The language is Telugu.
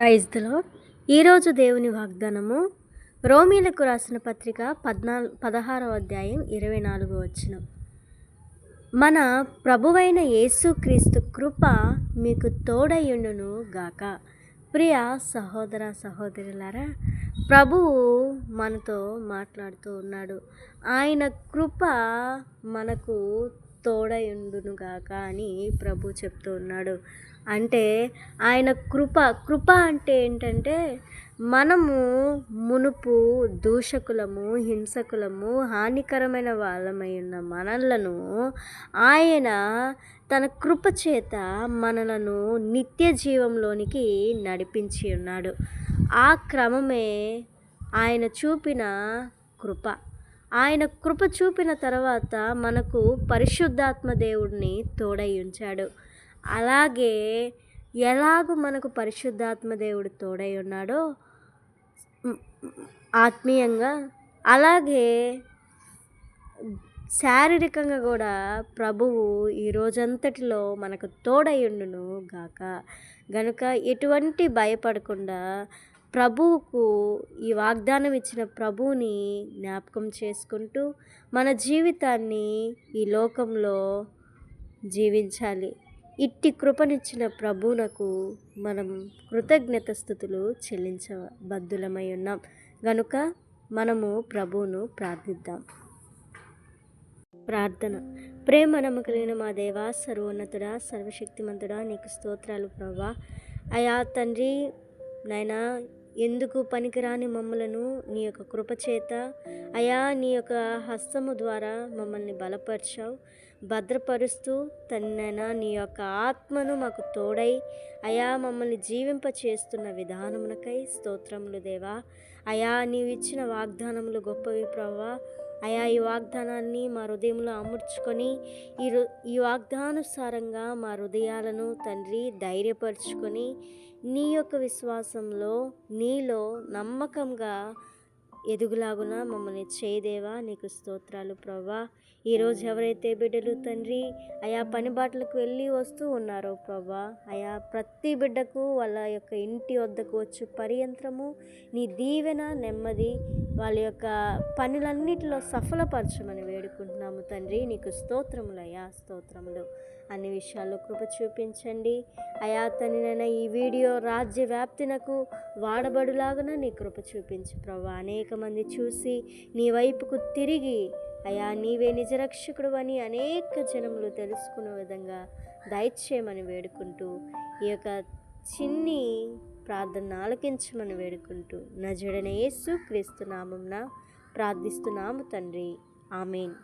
Praise the lord. ఈరోజు దేవుని వాగ్దానము రోమీలకు రాసిన పత్రిక 16వ అధ్యాయం 24వ వచనం. మన ప్రభువైన యేసుక్రీస్తు కృప మీకు తోడయుండును గాక. ప్రియ సహోదర సహోదరులారా, ప్రభువు మనతో మాట్లాడుతూ ఉన్నాడు. ఆయన కృప మనకు తోడయుండును గాక అని ప్రభు చెప్తూ ఉన్నాడు. అంటే ఆయన కృప అంటే ఏంటంటే, మనము మునుపు దూషకులము, హింసకులము, హానికరమైన వాళ్ళమై ఉన్న మనలను ఆయన తన కృప చేత మనలను నిత్య జీవంలోనికి నడిపించి ఉన్నాడు. ఆ క్రమమే ఆయన చూపిన కృప. ఆయన కృప చూపిన తర్వాత మనకు పరిశుద్ధాత్మ దేవుడిని తోడై ఉంచాడు. అలాగే ఎలాగూ మనకు పరిశుద్ధాత్మ దేవుడు తోడై ఉన్నాడో ఆత్మీయంగా, అలాగే శారీరకంగా కూడా ప్రభువు ఈ రోజంతటిలో మనకు తోడయుండును గాక. గనుక ఎటువంటి భయపడకుండా ప్రభువుకు ఈ వాగ్దానం ఇచ్చిన ప్రభువుని జ్ఞాపకం చేసుకుంటూ మన జీవితాన్ని ఈ లోకంలో జీవించాలి. ఇట్టి కృపనిచ్చిన ప్రభువునకు మనం కృతజ్ఞత స్థుతులు చెల్లించబద్దులమై ఉన్నాం. గనుక మనము ప్రభువును ప్రార్థిద్దాం. ప్రార్థన. ప్రేమ నమ్మకలిగిన మా దేవా, సర్వోన్నతుడా, సర్వశక్తిమంతుడా, నీకు స్తోత్రాలు ప్రభువా. అయా తండ్రి నాయనా, ఎందుకు పనికిరాని మమ్మలను నీ యొక్క కృపచేత అయా నీ యొక్క హస్తము ద్వారా మమ్మల్ని బలపరిచావు, భద్రపరుస్తూ తన్నైనా నీ యొక్క ఆత్మను మాకు తోడై అయా మమ్మల్ని జీవింప చేస్తున్న విధానమునకై స్తోత్రములు దేవా. అయా నీవు ఇచ్చిన వాగ్దానములు గొప్పవి ప్రభువా. అయా ఈ వాగ్దానాన్ని మా హృదయంలో అమర్చుకొని ఈ వాగ్దానుసారంగా మా హృదయాలను తండ్రి ధైర్యపరుచుకొని నీ యొక్క విశ్వాసంలో నీలో నమ్మకంగా ఎదుగులాగున మమ్మల్ని చేయదేవా. నీకు స్తోత్రాలు ప్రభువా. ఈరోజు ఎవరైతే బిడ్డలు తండ్రి అయా పని బాటలకు వెళ్ళి వస్తూ ఉన్నారో ప్రభువా, అయా ప్రతి బిడ్డకు వాళ్ళ యొక్క ఇంటి వద్దకు వచ్చు పర్యంతరము నీ దీవెన నెమ్మది వాళ్ళ యొక్క పనులన్నిటిలో సఫలపరచమని వేడుకుంటున్నాము తండ్రి. నీకు స్తోత్రములు అయా, స్తోత్రములు. అన్ని విషయాల్లో కృప చూపించండి అయా తండ్రినైనా. ఈ వీడియో రాజ్య వ్యాప్తినకు వాడబడులాగున నీ కృప చూపించు ప్రభా. అనేక మంది చూసి నీ వైపుకు తిరిగి అయా నీవే నిజరక్షకుడు అని అనేక జనములు తెలుసుకునే విధంగా దయచేయమని వేడుకుంటూ ఈ యొక్క చిన్ని ప్రార్థన ఆలకించమని వేడుకుంటూ నజరేయుడైన యేసుక్రీస్తు నామమున ప్రార్థిస్తున్నాము తండ్రి. ఆమేన్.